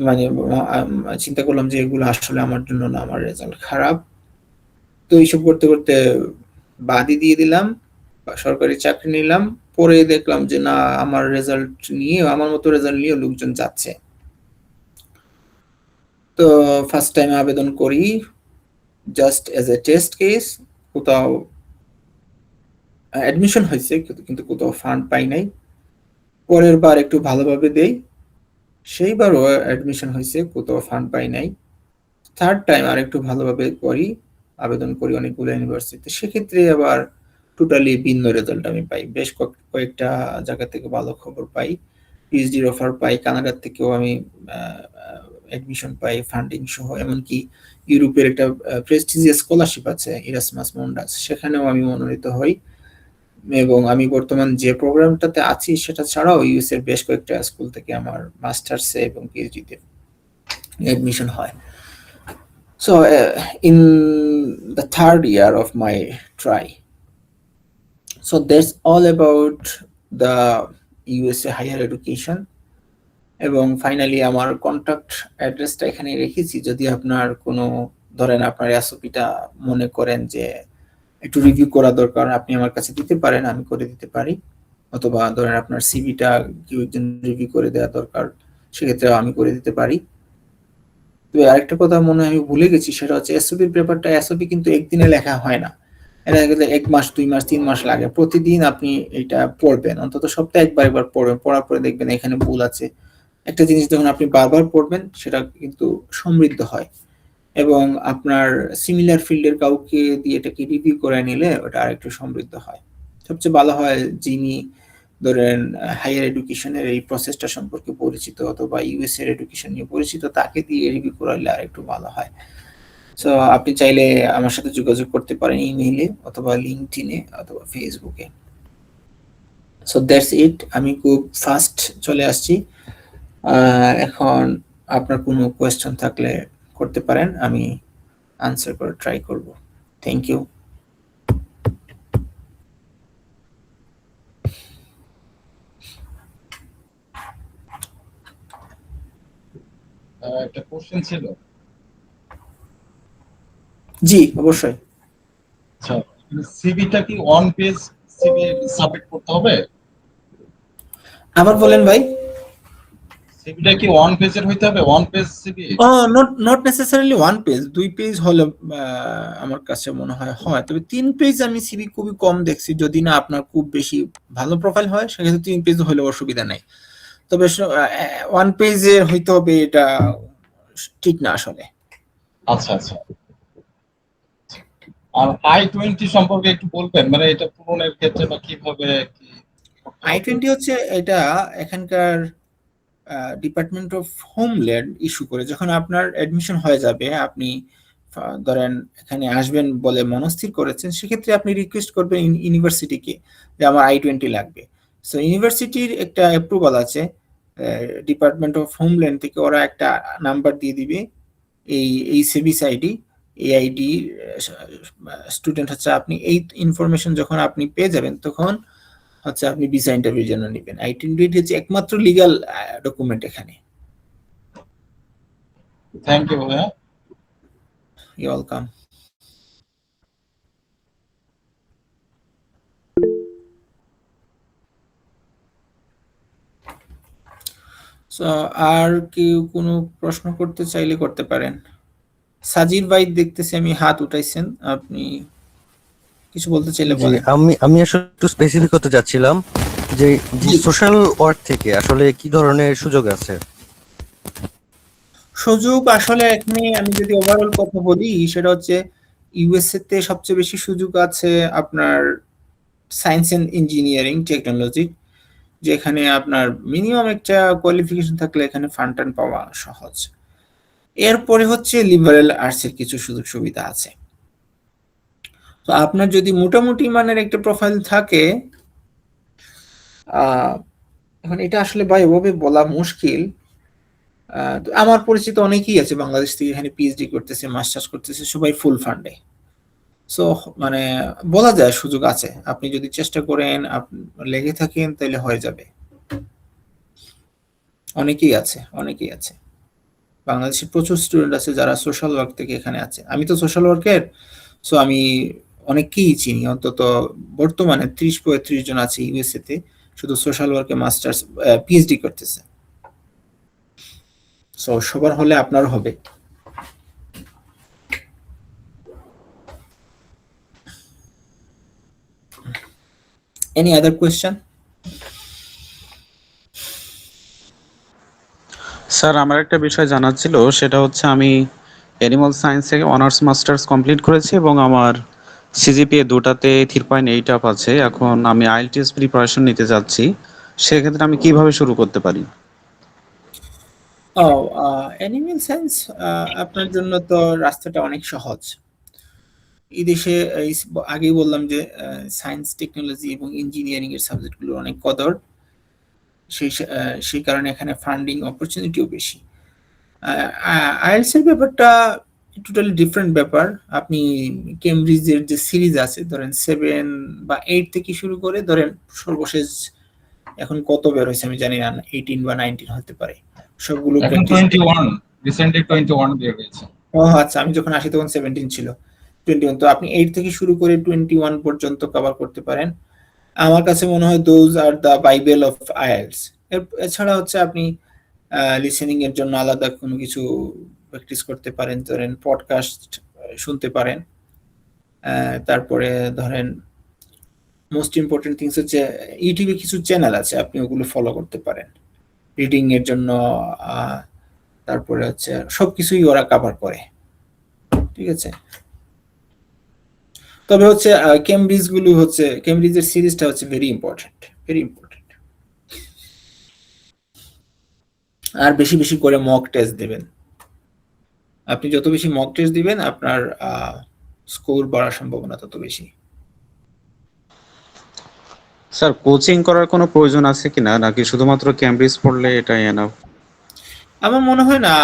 মানে চিন্তা করলাম যে এগুলো আসলে আমার জন্য না, আমার রেজাল্ট খারাপ। তো এইসব করতে করতে বাদই দিয়ে দিলাম, সরকারি চাকরি নিলাম। পরে দেখলাম যে না, আমার রেজাল্ট নিয়ে, আমার মতো রেজাল্ট নিয়ে লোকজন যাচ্ছে। তো ফার্স্ট টাইম আবেদন করি just as a test case. কোথাও অ্যাডমিশন হয়েছে কিন্তু কোথাও ফান্ড পাই নাই। পরের বার একটু ভালোভাবে দেই, সেইবারও অ্যাডমিশন হয়েছে, কোথাও ফান্ড পাই নাই। থার্ড টাইম আর একটু ভালোভাবে করি, আবেদন করি অনেকগুলো ইউনিভার্সিটিতে, সেক্ষেত্রে আবার টোটালি ভিন্ন রেজাল্ট আমি পাই। বেশ কয়েকটা জায়গা থেকে ভালো খবর পাই, পিএইচডির অফার পাই, কানাডার থেকেও আমি অ্যাডমিশন পাই ফান্ডিং সহ। এমনকি ইউরোপের একটা প্রেস্টিজিয়াস স্কলারশিপ আছে ইরাসমাস মুন্ডাস, সেখানেও আমি মনোনীত হই। এবং আমি বর্তমান যে প্রোগ্রামটাতে আছি সেটা ছাড়াও ইউএস এর বেশ কয়েকটা স্কুল থেকে আমার মাস্টার্সে এবং পিএইচডিতে অ্যাডমিশন হয়। So in the third year of my try, so that's all about the USA higher education. এবং ফাইনালি আমার কন্ট্যাক্ট অ্যাড্রেসটা এখানে রেখেছি, যদি আপনার কোনো ধরেন আপনার এসওপিটা মনে করেন যে একটু রিভিউ করা দরকার, আপনি আমার কাছে দিতে পারেন, আমি করে দিতে পারি। অথবা ধরেন আপনার সিভিটা কেউ একজন রিভিউ করে দেওয়া দরকার, সেক্ষেত্রে আমি করে দিতে পারি। তবে আরেকটা কথা মনে হয় আমি ভুলে গেছি, সেটা হচ্ছে এসওপির ব্যাপারটা। এসওপি কিন্তু একদিনে লেখা হয় না, এটা গেলে 1 মাস 2 মাস 3 মাস লাগে। প্রতিদিন আপনি এটা পড়বেন, অন্তত সপ্তাহে একবার পড়বেন, পড়ার পরে দেখবেন এখানে ভুল আছে। একটা জিনিস যখন আপনি বারবার পড়বেন সেটা কিন্তু সমৃদ্ধ হয়, এবং আপনার সিমিলার ফিল্ডের কাউকে দিয়ে এটাকে রিভিউ করে নিলে ওটা আরেকটু সমৃদ্ধ হয়। সবচেয়ে ভালো হয় যিনি ধরেন হায়ার এডুকেশনের এই প্রসেসটা সম্পর্কে পরিচিত অথবা ইউএস এর এডুকেশন নিয়ে পরিচিত, তাকে দিয়ে রিভিউ করালে আরেকটু ভালো হয়। সো আপনি চাইলে আমার সাথে যোগাযোগ করতে পারেন ইমেইলে অথবা লিঙ্কডইনে অথবা ফেসবুকে। So that's it. আমি খুব ফাস্ট চলে আসছি। এখন আপনার কোনো কোয়েশ্চন থাকলে করতে পারেন, আমি আনসার করে ট্রাই করব। Thank you. একটা কোশ্চেন ছিল। জি অবশ্যই। আচ্ছা, সিভিটা কি ওয়ান পেজ সিভি সাবমিট করতে হবে? আবার বলেন ভাই। সিভিটা কি ওয়ান পেজের হইতে হবে, one page CV? Not necessarily 1 page, 2 page হলে আমার কাছে মনে হয় হয়। তবে 3 পেজ আমি সিভি খুবই কম দেখছি। যদি না আপনার খুব বেশি ভালো প্রোফাইল হয় সেক্ষেত্রে 3 পেজ হলে অসুবিধা নাই। তবে 1 পেজের হইতে হবে এটা ঠিক না আসলে। আচ্ছা আচ্ছা। আর I-20 সম্পর্কে একটু বলবেন, মানে এটা পূরণের ক্ষেত্রে বা কিভাবে কি? I-20 হচ্ছে এটা এখানকার ডিপার্টমেন্ট অফ হোমল্যান্ড ইস্যু করে। যখন আপনার অ্যাডমিশন হয়ে যাবে, আপনি ধরেন এখানে আসবেন বলে মনস্থির করেছেন, সেক্ষেত্রে আপনি রিকোয়েস্ট করবেন ইউনিভার্সিটিকে যে আমার I-20 লাগবে। সো ইউনিভার্সিটির একটা অ্যাপ্রুভাল আছে ডিপার্টমেন্ট অফ হোমল্যান্ড থেকে, ওরা একটা নাম্বার দিয়ে দিবে, এই সেভিস আইডি, এই আইডি স্টুডেন্ট হচ্ছে আপনি। এই ইনফরমেশন যখন আপনি পেয়ে যাবেন তখন হচ্ছে আপনি ভিসা ইন্টারভিউর জন্য নেবেন। I-20 হচ্ছে একমাত্র লিগ্যাল ডকুমেন্ট এখানে। থ্যাংক ইউ ভাইয়া। You welcome. সো আর কেউ কোনো প্রশ্ন করতে চাইলে করতে পারেন। সাজির ভাই দেখতেছি আমি হাত উঠাইছেন, আপনি কিছু বলতে চাইলে জি, বলেন। আমি আসলে একটু স্পেসিফিক হতে যাচ্ছিলাম যে সোশ্যাল ওয়ার্ক থেকে আসলে কি ধরনের সুযোগ আছে? সুযোগ আসলে এখানে আমি যদি ওভারঅল কথা বলি, সেটা হচ্ছে ইউএসএ তে সবচেয়ে বেশি সুযোগ আছে আপনার সায়েন্স এন্ড ইঞ্জিনিয়ারিং টেকনোলজি, যেখানে আপনার মিনিমাম একটা কোয়ালিফিকেশন থাকলে এখানে ফান্ড টান পাওয়া সহজ। এরপরে হচ্ছে লিবারেল আর্টসের কিছু সুযোগ সুবিধা আছে। তো আপনার যদি মোটামুটি মানের একটা প্রোফাইল থাকে, এখন এটা আসলে ভাই ওভাবে বলা মুশকিল। তো আমার পরিচিত অনেকেই আছে বাংলাদেশ থেকে এখানে পিএইচডি করতেছে, মাস্টার্স করতেছে, সবাই ফুল ফান্ডে। সো মানে বলা যায় সুযোগ আছে, আপনি যদি চেষ্টা করেন, লেগে থাকেন, তাহলে হয়ে যাবে। অনেকেই আছে বাংলাদেশে প্রচুর স্টুডেন্ট আছে যারা সোশ্যাল ওয়ার্ক থেকে এখানে আছে। আমি তো সোশ্যাল ওয়ার্কের, সো আমি অনেককেই চিনি, অন্তত বর্তমানে 30-35 জন আছে ইউএসএ তে শুধু সোশ্যাল ওয়ার্কে মাস্টার্স পিএইচডি করতেছে। সো সবার হলে আপনারও হবে। Any other question? স্যার আমার একটা বিষয় জানার ছিল, সেটা হচ্ছে আমি অ্যানিমাল সায়েন্স থেকে অনার্স মাস্টার্স কমপ্লিট করেছি এবং আমার সিজিপিএ দুটাতে 3.8 আপ আছে। এখন আমি আইএলটিএস প্রিপারেশন নিতে যাচ্ছি, সেক্ষেত্রে আমি কিভাবে শুরু করতে পারি? অ্যানিমেল সায়েন্স আপনার জন্য তো রাস্তাটা অনেক সহজ। এই দেশে আগেই বললাম যে সায়েন্স, টেকনোলজি এবং ইঞ্জিনিয়ারিং এর সাবজেক্টগুলো অনেক কদর, সেই কারণে এখানে ফান্ডিং অপরচুনিটিও বেশি। আইএলটিএস এর ব্যাপারটা টোটালি ডিফারেন্ট ব্যাপার। আপনি কেমব্রিজের যে সিরিজ আছে, ধরেন 7 বা 8 থেকে শুরু করে, ধরেন সর্বশেষ এখন কত বের হয়েছে আমি জানি না, 18 বা 19 হতে পারে, সবগুলো এখন প্র্যাকটিস। 21, রিসেন্টলি 21 বের হয়েছে। ও আচ্ছা, আমি যখন আসি তখন 17 ছিল। 21, তো আপনি 8 থেকে শুরু করে 21 পর্যন্ত কভার করতে পারেন। আমার কাছে মনে হয় those are the Bible of IELTS. এছাড়া হচ্ছে আপনি লিসেনিং এর জন্য আলাদা কোনো কিছু প্র্যাকটিস করতে পারেন, ধরেন পডকাস্ট শুনতে পারেন। তারপরে ধরেন মোস্ট ইম্পর্টেন্ট থিংস হচ্ছে ইউটিউবে কিছু চ্যানেল আছে, আপনি ওগুলো ফলো করতে পারেন রিডিং এর জন্য। তারপরে হচ্ছে সবকিছুই ওরা কভার করে, ঠিক আছে। তবে হচ্ছে কেমব্রিজের সিরিজটা হচ্ছে ভেরি ইম্পর্টেন্ট। আর বেশি বেশি করে মক টেস্ট দিবেন। আপনি যত বেশি মক টেস্ট দিবেন, আপনার স্কোর বাড়ার সম্ভাবনা তত বেশি। স্যার কোচিং করার কোনো প্রয়োজন আছে কিনা, নাকি শুধুমাত্র ক্যামব্রিজ পড়লে এটাই এনাফ? আমার মনে হয় না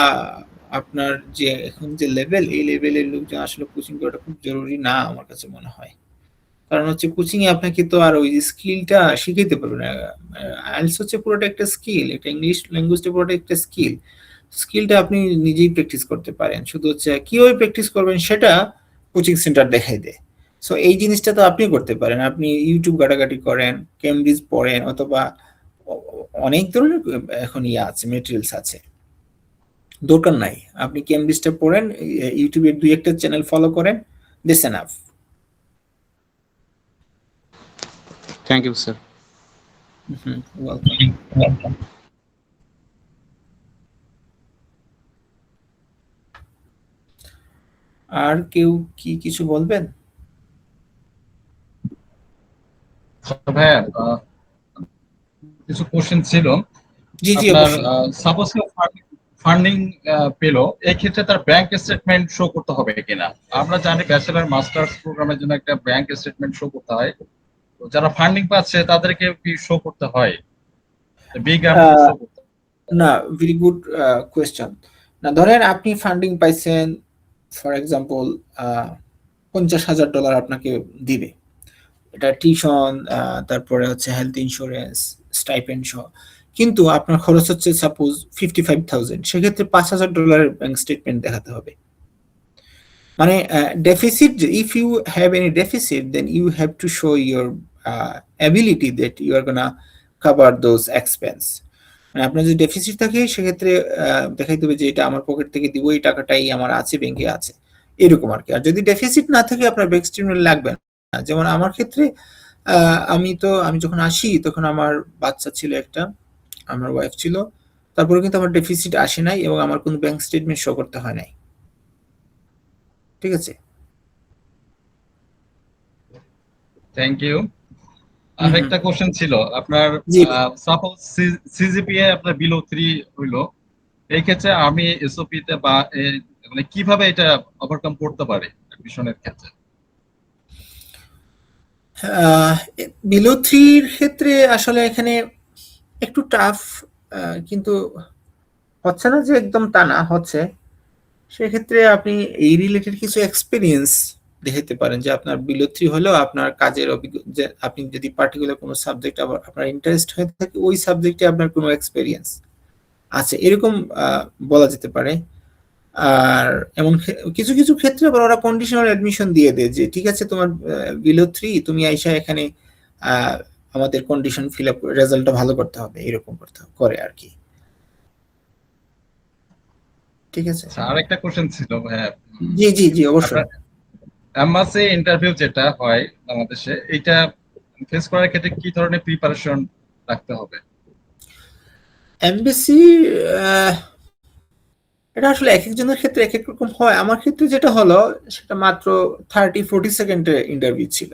আপনার যে এখন যে লেভেল, এই লেভেলের লোকজন আসলে কোচিং করাটা খুব জরুরি না আমার কাছে মনে হয়। কারণ হচ্ছে কোচিং এ আপনাকে তো আর ওই স্কিলটা শিখাইতে পারবে না। আইএলটিএস হচ্ছে পুরোটা একটা স্কিল, এটা ইংলিশ ল্যাঙ্গুয়েজটা পুরোটা একটা স্কিলটা আপনি নিজেই প্র্যাকটিস করতে পারেন। শুধু হচ্ছে কিভাবে প্র্যাকটিস করবেন সেটা কোচিং সেন্টার দেখাই দেয়। সো এই জিনিসটা তো আপনি করতে পারেন, আপনি ইউটিউব ঘাটাঘাটি করেন, কেমব্রিজ পড়েন, অথবা অনেক ধরনের এখন আছে, মেটেরিয়ালস আছে। দরকার নাই, আপনি কেমব্রিজটা পড়েন, ইউটিউবের 2-1টা চ্যানেল ফলো করেন, this enough. Thank you sir. Welcome. আর কেউ কি কিছু বলবেন? ভাইয়া কিছু কোশ্চেন ছিল। জি আপনার অবশ্যই। সাপোজ ফান্ডিং পেলো, এই ক্ষেত্রে তার ব্যাংক স্টেটমেন্ট শো করতে হবে কিনা? আমরা জানি ব্যাচেলর মাস্টার্স প্রোগ্রামের জন্য একটা ব্যাংক স্টেটমেন্ট শো করতে হয়, তো যারা ফান্ডিং পাচ্ছে তাদেরকে কি শো করতে হয়? বিগ অ্যামাউন্ট শো করতে হয়? না, ভেরি গুড কোয়েশ্চন। না, ধরেন আপনি ফান্ডিং পাইছেন, ফর এক্সাম্পল $50,000 আপনাকে দিবে, এটা টিউশন, তারপরে হচ্ছে হেলথ ইন্স্যুরেন্স, স্টাইপেন্ড সহ। কিন্তু আপনার খরচ হচ্ছে সাপোজ 55,000, সেক্ষেত্রে $5,000 ব্যাংক স্টেটমেন্ট দেখাতে হবে। মানে deficit, if you have any deficit, then you have to show your ability that you are gonna cover those expense. মানে আপনার যদি ডেফিসিট থাকে, সেক্ষেত্রে দেখাইতে হবে যে এটা আমার পকেট থেকে দিব, এই টাকাটাই আমার আছে, ব্যাংকে আছে, এরকম আর কি। আর যদি ডেফিসিট না থাকে, আপনার ব্যাংক স্টেটমেন্ট লাগবে না। যেমন আমার ক্ষেত্রে আমি যখন আসি তখন আমার বাচ্চা ছিল একটা, আমার ওয়াইফ ছিল, তারপরে কিন্তু আমার ডেফিসিট আসে নাই এবং আমার কোনো ব্যাংক স্টেটমেন্ট শো করতে হয় নাই, ঠিক আছে। Thank you. আর একটা কোশ্চেন ছিল আপনার, জি। সাপোজ সিজিপিএ আপনার বিলো 3 হইলো, এই ক্ষেত্রে আমি এসওপি তে বা মানে কিভাবে এটা ওভারকাম করতে পারি অ্যাডমিশনের ক্ষেত্রে? বিলো থ্রির ক্ষেত্রে আসলে এখানে একটু টাফ, কিন্তু হচ্ছে না যে একদম তা না, হচ্ছে। সেক্ষেত্রে আপনি এই রিলেটেড কিছু এক্সপিরিয়েন্স দেখাতে পারেন যে আপনার বিলো থ্রি হলেও আপনার কাজের অভিজ্ঞতা, যে আপনি যদি পার্টিকুলার কোনো সাবজেক্ট আবার আপনার ইন্টারেস্ট হয়ে থাকে, ওই সাবজেক্টে আপনার কোনো এক্সপিরিয়েন্স আছে, এরকম বলা যেতে পারে। আর এমন কিছু কিছু ক্ষেত্রে আবার ওরা কন্ডিশনাল অ্যাডমিশন দিয়ে দেয় যে ঠিক আছে, তোমার বিলো থ্রি, তুমি আইসা এখানে আহ, আমাদের কন্ডিশন ফিল আপ, রেজাল্টটা ভালো করতে হবে, এরকম করে আর কি। ঠিক আছে। আচ্ছা, আরেকটা কোশ্চেন ছিল ভাইয়া। জি জি জি, অবশ্যই। আপনার এমবাসি ইন্টারভিউ যেটা হয় বাংলাদেশে, এটা ফেস করার ক্ষেত্রে কি ধরনের প্রিপারেশন রাখতে হবে? এমবিসি, এটা আসলে এক একজনের ক্ষেত্রে এক এক রকম হয়। আমার ক্ষেত্রে যেটা হলো, সেটা মাত্র 30-40 সেকেন্ডের ইন্টারভিউ ছিল।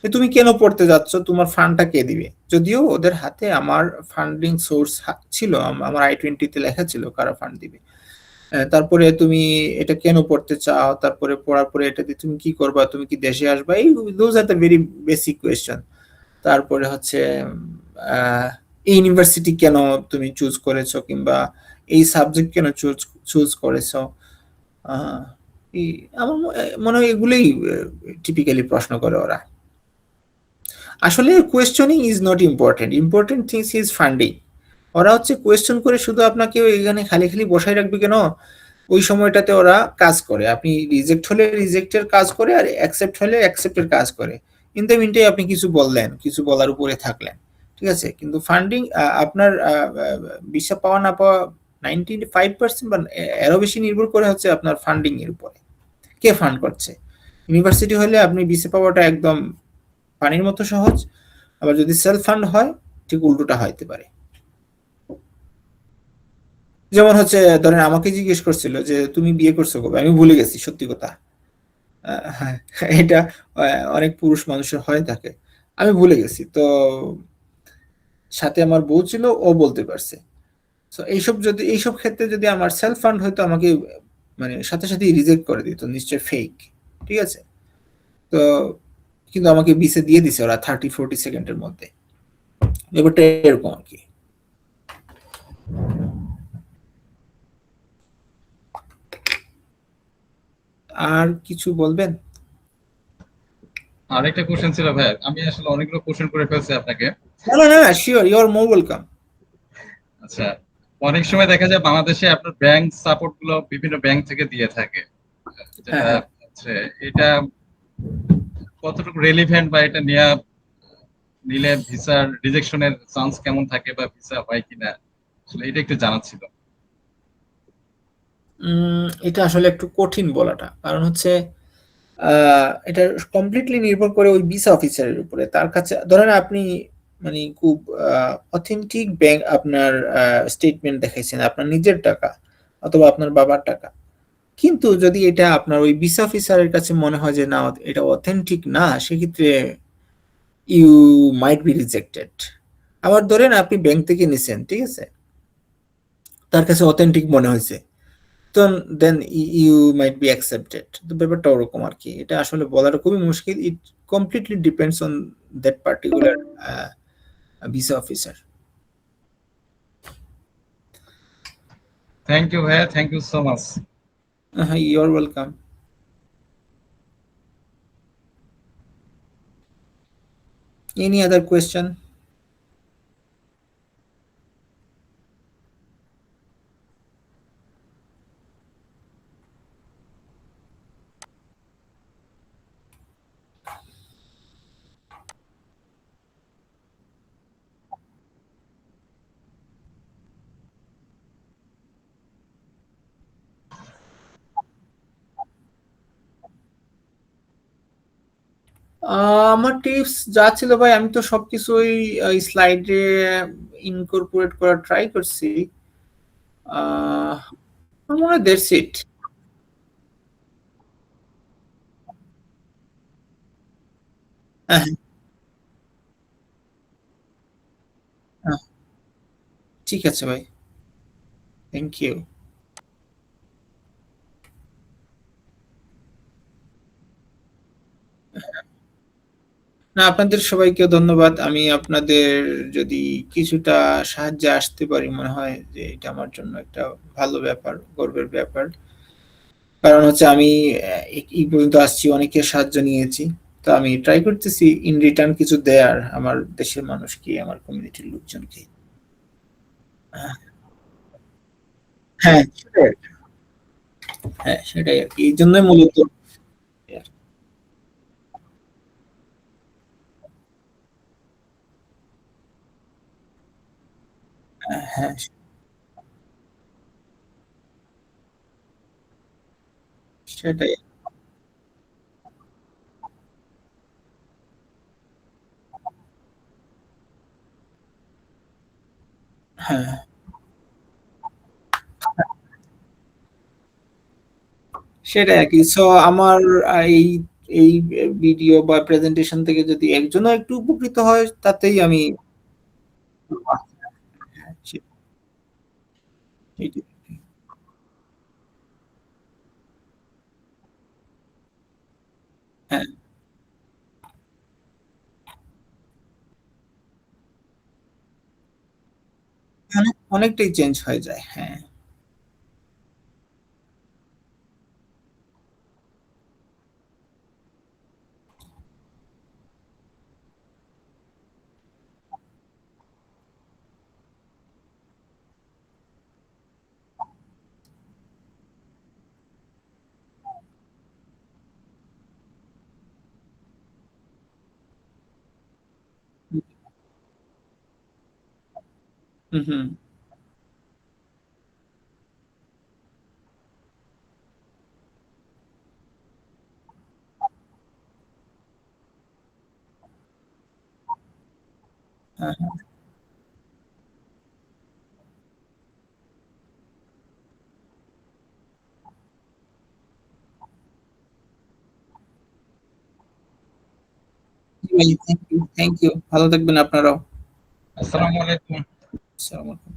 যে তুমি কেন পড়তে যাচ্ছ, তোমার ফান্ডটা কে দিবে। যদিও ওদের হাতে আমার ফান্ডিং সোর্স ছিল, আমার I-20 তে লেখা ছিল কারা ফান্ড দিবে। তারপরে তুমি এটা কেন পড়তে চাও, তারপরে পড়ার পরে এটা দিয়ে তুমি কি করবা, তুমি কি দেশে আসবা, এই those are the very basic question. তারপরে হচ্ছে আহ, এই ইউনিভার্সিটি কেন তুমি চুজ করেছো, কিংবা এই সাবজেক্ট কেন চুজ চুজ করেছো। আহ, আমার মনে হয় এগুলোই টিপিক্যালি প্রশ্ন করে ওরা। আসলে questioning is not important, important things is funding. ওরা হচ্ছে কোয়েশ্চন করে শুধু আপনাকে এখানে খালি খালি বসায় রাখবে কেন, ওই সময়টাতে ওরা কাজ করে। আপনি রিজেক্ট হলে রিজেক্টের কাজ করে, আর অ্যাকসেপ্ট হলে অ্যাকসেপ্টের কাজ করে। ইন দ্য মিনটাই আপনি কিছু বললেন, কিছু বলার উপরে থাকলেন, ঠিক আছে। কিন্তু ফান্ডিং, আপনার ভিসা পাওয়া না পাওয়া 95% বা এরও বেশি নির্ভর করে হচ্ছে আপনার ফান্ডিং এর উপরে, কে ফান্ড করছে। ইউনিভার্সিটি হলে আপনি ভিসা পাওয়াটা একদম পানির মতো সহজ। আবার যদি সেলফ ফান্ড হয়, ঠিক উল্টোটা হইতে পারে। যেমন হচ্ছে ধরেন আমাকে জিজ্ঞেস করছিল যে তুমি বিয়ে করছো কবে, আমি ভুলে গেছি, সত্যি কথা। হ্যাঁ, এটা অনেক পুরুষ মানুষের হয়ে থাকে। আমি ভুলে গেছি তো, সাথে আমার বউ ছিল, ও বলতে পারছে। তো এইসব ক্ষেত্রে যদি আমার সেলফ ফান্ড হয়তো, আমাকে মানে সাথে সাথে রিজেক্ট করে দিত, নিশ্চয় ফেক। ঠিক আছে। তো কিন্তু আমাকে বিসে দিয়ে দিছে ওরা 30-40 সেকেন্ডের মধ্যে। ব্যাপারটা এরকম আর কি। আর কিছু বলবেন? আরেকটা কোশ্চেন ছিল ভাইয়া, আমি আসলে অনেকগুলো কোশ্চেন করে ফেলছি আপনাকে। না না না, sure, you are more welcome. আচ্ছা, অনেক সময় দেখা যায় বাংলাদেশে আপনার ব্যাংক সাপোর্ট গুলো বিভিন্ন ব্যাংক থেকে দিয়ে থাকে, হ্যাঁ যেটা হ্যাঁ। হচ্ছে এটা কতটুকু রেলিভেন্ট, বা এটা নিলে ভিসার রিজেকশনের চান্স কেমন থাকে, বা ভিসা হয় কিনা, আসলে এটা একটু জানা ছিল। এটা আসলে একটু কঠিন বলাটা, কারণ হচ্ছে এটা কমপ্লিটলি নির্ভর করে ওই ভিসা অফিসারের উপরে। তার কাছে ধরেন আপনি মানে খুব অথেন্টিক ব্যাংক, আপনার স্টেটমেন্ট দেখাইছেন, আপনার নিজের টাকা অথবা আপনার বাবার টাকা, কিন্তু যদি এটা আপনার ওই ভিসা অফিসারের কাছে মনে হয় যে না, এটা অথেন্টিক না, সেক্ষেত্রে ইউ মাইট বি রিজেক্টেড। আবার ধরেন আপনি ব্যাংক থেকে নিছেন, ঠিক আছে, তার কাছে অথেন্টিক মনে হয়েছে, তো then you might be accepted. তো ব্যাপারটা ওরকম আর কি। এটা আসলে বলাটা খুবই মুশকিল। It completely depends on that particular visa officer. Thank you ভাইয়া, থ্যাংক ইউ সো মাচ। হ্যাঁ, you are welcome. Any other question? আমার টিপস যা ছিল ভাই, আমি তো সবকিছুই স্লাইডে ইনকর্পোরেট করার ট্রাই করছি। আমার মনে হয় দ্যাটস ইট। ঠিক আছে ভাই, থ্যাংক ইউ। না, আপনাদের সবাইকে ধন্যবাদ। আমি আপনাদের যদি কিছুটা সাহায্যে আসতে পারি, মনে হয় যে এটা আমার জন্য একটা ভালো ব্যাপার, গর্বের ব্যাপার। কারণ হচ্ছে আমি এই পর্যন্ত আসছি, অনেকের সাহায্য নিয়েছি। তো আমি ট্রাই করতেছি ইন রিটার্ন কিছু দেয়ার আমার দেশের মানুষকে, আমার কমিউনিটির লোকজনকে। আহ, হ্যাঁ, সেটাই আরকি। হ্যাঁ, সেটাই আরকি। এইজন্যই মূলত হ্যাঁ, সেটাই। হ্যাঁ, সেটাই আরকি। সো আমার এই এই ভিডিও বা প্রেজেন্টেশন থেকে যদি একজনও একটু উপকৃত হয়, তাতেই আমি হ্যাঁ, সেটাই। হ্যাঁ, অনেকটাই চেঞ্জ হয়ে যায়। হ্যাঁ। হুম, হুম। হ্যাঁ, হ্যাঁ। জি ভাই, থ্যাংক ইউ, থ্যাংক ইউ। ভালো থাকবেন আপনারাও। আসসালামু আলাইকুম। আসসালামু আলাইকুম।